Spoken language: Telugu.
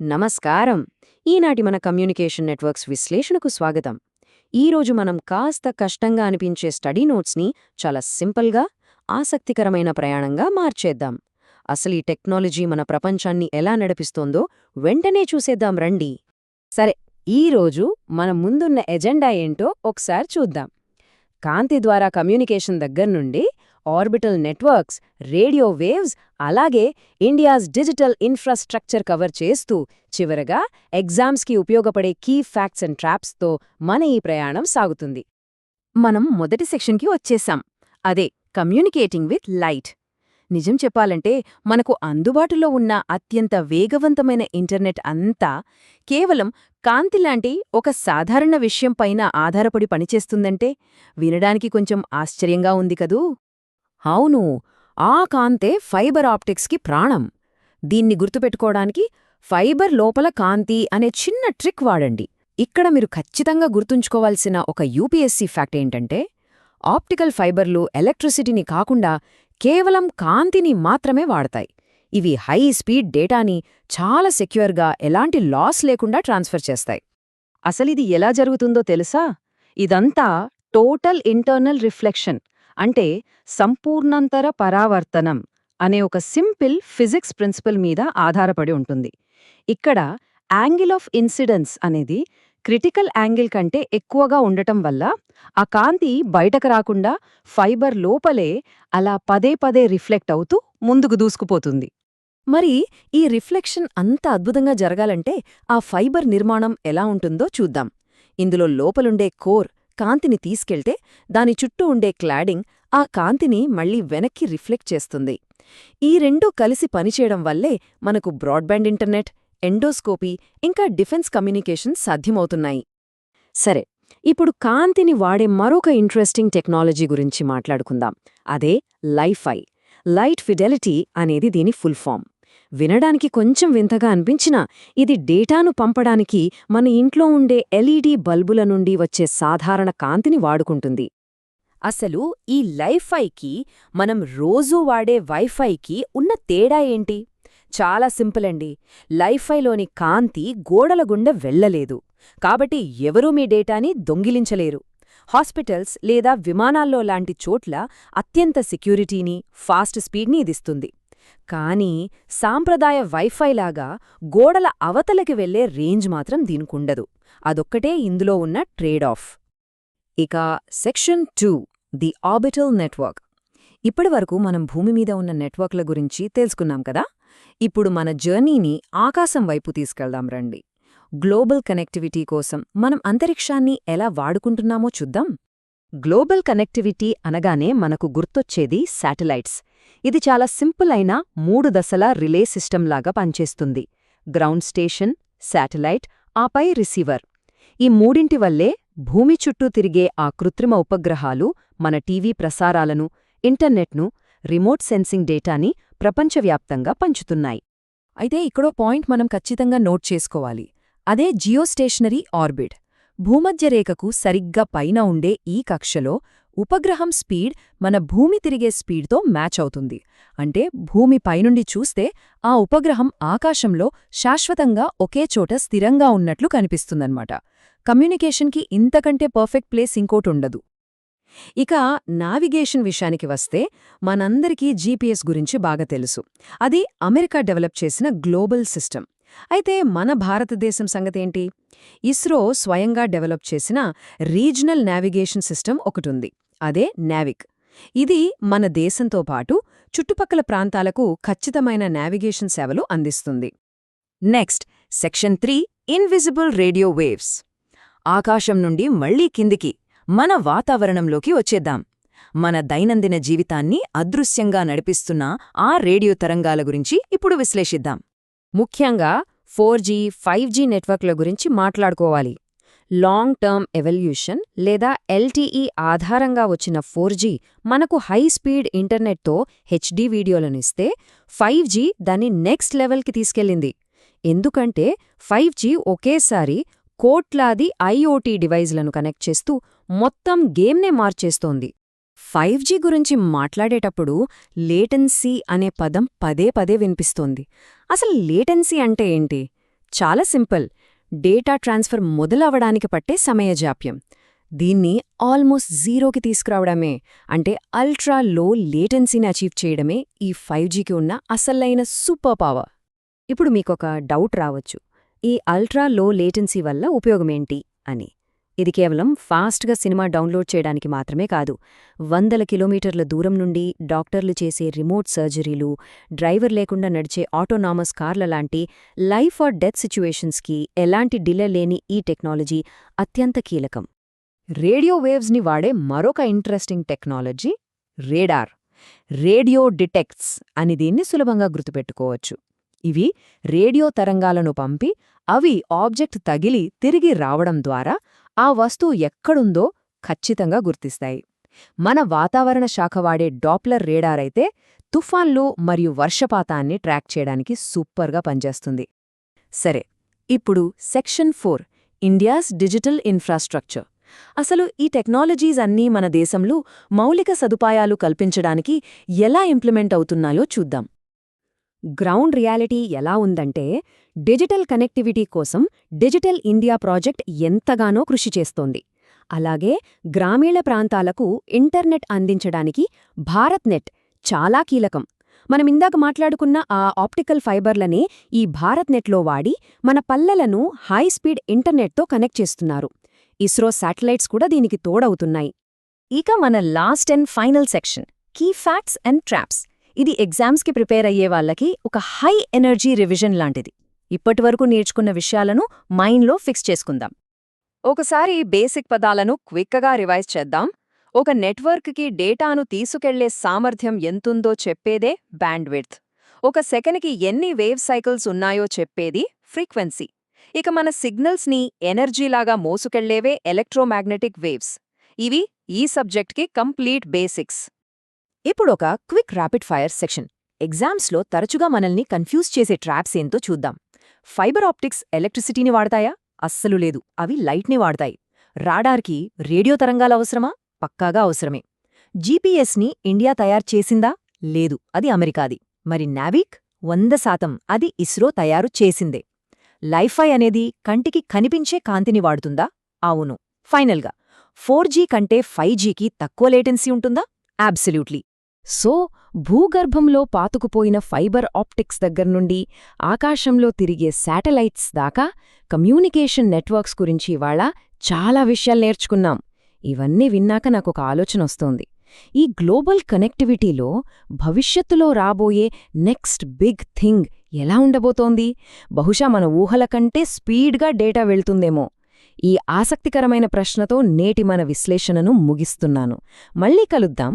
నమస్కారం. ఈనాటి మన కమ్యూనికేషన్ నెట్వర్క్స్ విశ్లేషణకు స్వాగతం. ఈరోజు మనం కాస్త కష్టంగా అనిపించే స్టడీ నోట్స్ని చాలా సింపుల్గా, ఆసక్తికరమైన ప్రయాణంగా మార్చేద్దాం. అసలు ఈ టెక్నాలజీ మన ప్రపంచాన్ని ఎలా నడిపిస్తోందో వెంటనే చూసేద్దాం రండి. సరే, ఈరోజు మన ముందున్న ఎజెండా ఏంటో ఒకసారి చూద్దాం. కాంతి ద్వారా కమ్యూనికేషన్ దగ్గర్నుండి ఆర్బిటల్ నెట్వర్క్స్, రేడియో వేవ్స్, అలాగే ఇండియాస్ డిజిటల్ ఇన్ఫ్రాస్ట్రక్చర్ కవర్ చేస్తూ చివరగా ఎగ్జామ్స్కి ఉపయోగపడే కీ ఫ్యాక్ట్స్ అండ్ ట్రాప్స్తో మన ఈ ప్రయాణం సాగుతుంది. మనం మొదటి సెక్షన్కి వచ్చేసాం. అదే కమ్యూనికేటింగ్ విత్ లైట్. నిజం చెప్పాలంటే మనకు అందుబాటులో ఉన్న అత్యంత వేగవంతమైన ఇంటర్నెట్ అంతా కేవలం కాంతిలాంటి ఒక సాధారణ విషయం పైన ఆధారపడి పనిచేస్తుందంటే వినడానికి కొంచెం ఆశ్చర్యంగా ఉంది కదూ. అవును, ఆ కాంతే ఫైబర్ ఆప్టిక్స్కి ప్రాణం. దీన్ని గుర్తుపెట్టుకోవడానికి ఫైబర్ లోపల కాంతి అనే చిన్న ట్రిక్ వాడండి. ఇక్కడ మీరు ఖచ్చితంగా గుర్తుంచుకోవాల్సిన ఒక యూపీఎస్సీ ఫ్యాక్ట్ ఏంటంటే, ఆప్టికల్ ఫైబర్లు ఎలక్ట్రిసిటీని కాకుండా కేవలం కాంతిని మాత్రమే వాడతాయి. ఇవి హై స్పీడ్ డేటాని చాలా సెక్యూర్గా, ఎలాంటి లాస్ లేకుండా ట్రాన్స్ఫర్ చేస్తాయి. అసలిది ఎలా జరుగుతుందో తెలుసా? ఇదంతా టోటల్ ఇంటర్నల్ రిఫ్లెక్షన్, అంటే సంపూర్ణాంతర పరావర్తనం అనే ఒక సింపుల్ ఫిజిక్స్ ప్రిన్సిపల్ మీద ఆధారపడి ఉంటుంది. ఇక్కడ యాంగిల్ ఆఫ్ ఇన్సిడెన్స్ అనేది క్రిటికల్ యాంగిల్ కంటే ఎక్కువగా ఉండటం వల్ల ఆ కాంతి బయటకు రాకుండా ఫైబర్ లోపలే అలా పదే పదే రిఫ్లెక్ట్ అవుతూ ముందుకు దూసుకుపోతుంది. మరి ఈ రిఫ్లెక్షన్ అంత అద్భుతంగా జరగాలంటే ఆ ఫైబర్ నిర్మాణం ఎలా ఉంటుందో చూద్దాం. ఇందులో లోపలుండే కోర్ కాంతిని తీసుకెళ్తే దాని చుట్టూ ఉండే క్లాడింగ్ ఆ కాంతిని మళ్లీ వెనక్కి రిఫ్లెక్ట్ చేస్తుంది. ఈ రెండూ కలిసి పనిచేయడం వల్లే మనకు బ్రాడ్బ్యాండ్ ఇంటర్నెట్, ఎండోస్కోపీ, ఇంకా డిఫెన్స్ కమ్యూనికేషన్ సాధ్యమవుతున్నాయి. సరే, ఇప్పుడు కాంతిని వాడే మరొక ఇంట్రెస్టింగ్ టెక్నాలజీ గురించి మాట్లాడుకుందాం. అదే లైఫై. లైట్ ఫిడెలిటీ అనేది దీని ఫుల్ ఫామ్. వినడానికి కొంచెం వింతగా అనిపించినా ఇది డేటాను పంపడానికి మన ఇంట్లో ఉండే ఎల్ఈడీ బల్బుల నుండి వచ్చే సాధారణ కాంతిని వాడుకుంటుంది. అసలు ఈ లైఫైకి మనం రోజూ వాడే వైఫైకి ఉన్న తేడా ఏంటి? చాలా సింపుల్ అండి. లైఫైలోని కాంతి గోడల గుండా వెళ్లలేదు, కాబట్టి ఎవరూ మీ డేటాని దొంగిలించలేరు. హాస్పిటల్స్ లేదా విమానాల్లో లాంటి చోట్ల అత్యంత సెక్యూరిటీని, ఫాస్ట్ స్పీడ్ని ఇదిస్తుంది. కానీ సాంప్రదాయ వైఫైలాగా గోడల అవతలకి వెళ్లే రేంజ్ మాత్రం దీనికుండదు. అదొక్కటే ఇందులో ఉన్న ట్రేడ్ ఆఫ్. ఇక సెక్షన్ 2, ది ఆర్బిటల్ నెట్వర్క్. ఇప్పటివరకు మనం భూమి మీద ఉన్న నెట్వర్క్ల గురించి తెలుసుకున్నాం కదా. ఇప్పుడు మన జర్నీని ఆకాశం వైపు తీసుకెళ్దాం రండి. గ్లోబల్ కనెక్టివిటీ కోసం మనం అంతరిక్షాన్ని ఎలా వాడుకుంటున్నామో చూద్దాం. గ్లోబల్ కనెక్టివిటీ అనగానే మనకు గుర్తొచ్చేది శాటిలైట్స్. ఇది చాలా సింపుల్ అయిన 3 దశల రిలే సిస్టంలాగా పనిచేస్తుంది. గ్రౌండ్ స్టేషన్, శాటిలైట్, ఆపై రిసీవర్. ఈ మూడింటి వల్లే భూమి చుట్టూ తిరిగే ఆ కృత్రిమ ఉపగ్రహాలు మన టీవీ ప్రసారాలను, ఇంటర్నెట్ను, రిమోట్ సెన్సింగ్ డేటాని ప్రపంచవ్యాప్తంగా పంచుతున్నాయి. అయితే ఇక్కడో పాయింట్ మనం ఖచ్చితంగా నోట్ చేసుకోవాలి. అదే జియోస్టేషనరీ ఆర్బిట్. భూమధ్యరేఖకు సరిగ్గా పైన ఉండే ఈ కక్షలో ఉపగ్రహం స్పీడ్ మన భూమి తిరిగే స్పీడ్తో మ్యాచ్ అవుతుంది. అంటే భూమి పైనుండి చూస్తే ఆ ఉపగ్రహం ఆకాశంలో శాశ్వతంగా ఒకే చోట స్థిరంగా ఉన్నట్లు కనిపిస్తుందన్నమాట. కమ్యూనికేషన్కి ఇంతకంటే పర్ఫెక్ట్ ప్లేస్ ఇంకోటుండదు. ఇక నావిగేషన్ విషయానికి వస్తే మనందరికీ జీపీఎస్ గురించి బాగా తెలుసు. అది అమెరికా డెవలప్ చేసిన గ్లోబల్ సిస్టమ్. అయితే మన భారతదేశం సంగతేంటి? ఇస్రో స్వయంగా డెవలప్ చేసిన రీజనల్ నావిగేషన్ సిస్టమ్ ఒకటుంది. అదే నావిక్. ఇది మన దేశంతో పాటు చుట్టుపక్కల ప్రాంతాలకు ఖచ్చితమైన నావిగేషన్ సేవలు అందిస్తుంది. Next, section 3, invisible radio waves. ఆకాశం నుండి మళ్లీ కిందికి మన వాతావరణంలోకి వచ్చేద్దాం. మన దైనందిన జీవితాన్ని అదృశ్యంగా నడిపిస్తున్న ఆ రేడియో తరంగాల గురించి ఇప్పుడు విశ్లేషిద్దాం. ముఖ్యంగా 4G, 5G నెట్వర్క్ల గురించి మాట్లాడుకోవాలి. లాంగ్ టర్మ్ ఎవల్యూషన్ లేదా ఎల్టీఈ ఆధారంగా వచ్చిన 4G మనకు హై స్పీడ్ ఇంటర్నెట్తో హెచ్డీ వీడియోలనిస్తే 5G దాన్ని నెక్స్ట్ లెవెల్కి తీసుకెళ్లింది. ఎందుకంటే 5G ఒకేసారి కోట్లాది ఐఓటీ డివైజ్లను కనెక్ట్ చేస్తూ మొత్తం గేమ్నే మార్చేస్తోంది. 5G గురించి మాట్లాడేటప్పుడు లేటెన్సీ అనే పదం పదే పదే వినిపిస్తోంది. అసలు లేటెన్సీ అంటే ఏంటి? చాలా సింపుల్. డేటా ట్రాన్స్ఫర్ మొదలవడానికి పట్టే సమయజాప్యం. దీన్ని ఆల్మోస్ట్ జీరోకి తీసుకురావడమే, అంటే అల్ట్రా లో లేటెన్సీని అచీవ్ చేయడమే ఈ 5Gకి ఉన్న అసలైన సూపర్ పవర్. ఇప్పుడు మీకొక డౌట్ రావచ్చు, ఈ అల్ట్రా లో లేటెన్సీ వల్ల ఉపయోగమేంటి అని. ఇది కేవలం ఫాస్ట్గా సినిమా డౌన్లోడ్ చేయడానికి మాత్రమే కాదు. వందల కిలోమీటర్ల దూరం నుండి డాక్టర్లు చేసే రిమోట్ సర్జరీలు, డ్రైవర్ లేకుండా నడిచే ఆటోనామస్ కార్ల లాంటి లైఫ్ ఆర్ డెత్ సిచ్యువేషన్స్కి ఎలాంటి డిలే లేని ఈ టెక్నాలజీ అత్యంత కీలకం. రేడియో వేవ్స్ని వాడే మరొక interesting technology radar. Radio detects అని దీన్ని సులభంగా గుర్తుపెట్టుకోవచ్చు. ఇవి రేడియో తరంగాలను పంపి అవి ఆబ్జెక్ట్ తగిలి తిరిగి రావడం ద్వారా ఆ వస్తువు ఎక్కడుందో ఖచ్చితంగా గుర్తిస్తాయి. మన వాతావరణ శాఖ వాడే డాప్లర్ రేడార్ అయితే తుఫాన్లు మరియు వర్షపాతాన్ని ట్రాక్ చేయడానికి సూపర్గా పనిచేస్తుంది. సరే, ఇప్పుడు సెక్షన్ 4 ఇండియాస్ డిజిటల్ ఇన్ఫ్రాస్ట్రక్చర్. అసలు ఈ టెక్నాలజీస్ అన్నీ మన దేశంలో మౌలిక సదుపాయాలు కల్పించడానికి ఎలా ఇంప్లిమెంట్ అవుతున్నాయో చూద్దాం. గ్రౌండ్ రియాలిటీ ఎలా ఉందంటే, డిజిటల్ కనెక్టివిటీ కోసం డిజిటల్ ఇండియా ప్రాజెక్ట్ ఎంతగానో కృషి చేస్తోంది. అలాగే గ్రామీణ ప్రాంతాలకు ఇంటర్నెట్ అందించడానికి భారత్ నెట్ చాలా కీలకం. మనమిందాక మాట్లాడుకున్న ఆ ఆప్టికల్ ఫైబర్లనే ఈ భారత్ నెట్లో వాడి మన పల్లెలను హైస్పీడ్ ఇంటర్నెట్తో కనెక్ట్ చేస్తున్నారు. ఇస్రో శాటిలైట్స్ కూడా దీనికి తోడవుతున్నాయి. ఇక మన last and final section key facts and traps. ఇది ఎగ్జామ్స్కి ప్రిపేర్ అయ్యే వాళ్ళకి ఒక హై ఎనర్జీ రివిజన్ లాంటిది. ఇప్పటివరకు నేర్చుకున్న విషయాలను మైండ్లో ఫిక్స్ చేసుకుందాం. ఒకసారి బేసిక్ పదాలను క్విక్గా రివైజ్ చేద్దాం. ఒక నెట్వర్క్కి డేటాను తీసుకెళ్లే సామర్థ్యం ఎంతుందో చెప్పేదే బ్యాండ్విడ్త్. ఒక సెకనుకి ఎన్ని వేవ్ సైకిల్స్ ఉన్నాయో చెప్పేది ఫ్రీక్వెన్సీ. ఇక మన సిగ్నల్స్ని ఎనర్జీలాగా మోసుకెళ్లేవే ఎలక్ట్రోమాగ్నెటిక్ వేవ్స్. ఇవి ఈ సబ్జెక్ట్కి కంప్లీట్ బేసిక్స్. ఇప్పుడొక క్విక్ ర్యాపిడ్ ఫైర్ సెక్షన్. ఎగ్జామ్స్లో తరచుగా మనల్ని కన్ఫ్యూజ్ చేసే ట్రాప్స్ ఏంతో చూద్దాం. ఫైబర్ ఆప్టిక్స్ ఎలక్ట్రిసిటీని వాడతాయా? అస్సలు లేదు, అవి లైట్ని వాడతాయి. రాడార్కి రేడియో తరంగాలు అవసరమా? పక్కాగా అవసరమే. జీపీఎస్ని ఇండియా తయారు చేసిందా? లేదు, అది అమెరికాది. మరి నావిక్? 100% అది ఇస్రో తయారు చేసిందే. లైఫై అనేది కంటికి కనిపించే కాంతిని వాడుతుందా? అవును. ఫైనల్గా 4G కంటే 5Gకి తక్కువ లేటెన్సీ ఉంటుందా? అబ్సల్యూట్లీ. సో భూగర్భంలో పాతుకుపోయిన ఫైబర్ ఆప్టిక్స్ దగ్గర్నుండి ఆకాశంలో తిరిగే శాటిలైట్స్ దాకా కమ్యూనికేషన్ నెట్వర్క్స్ గురించి ఇవాళ చాలా విషయాలు నేర్చుకున్నాం. ఇవన్నీ విన్నాక నాకొక ఆలోచనొస్తోంది. ఈ గ్లోబల్ కనెక్టివిటీలో భవిష్యత్తులో రాబోయే నెక్స్ట్ బిగ్ థింగ్ ఎలా ఉండబోతోంది? బహుశా మన ఊహల కంటే స్పీడ్గా డేటా వెళ్తుందేమో. ఈ ఆసక్తికరమైన ప్రశ్నతో నేటి మన విశ్లేషణను ముగిస్తున్నాను. మళ్ళీ కలుద్దాం.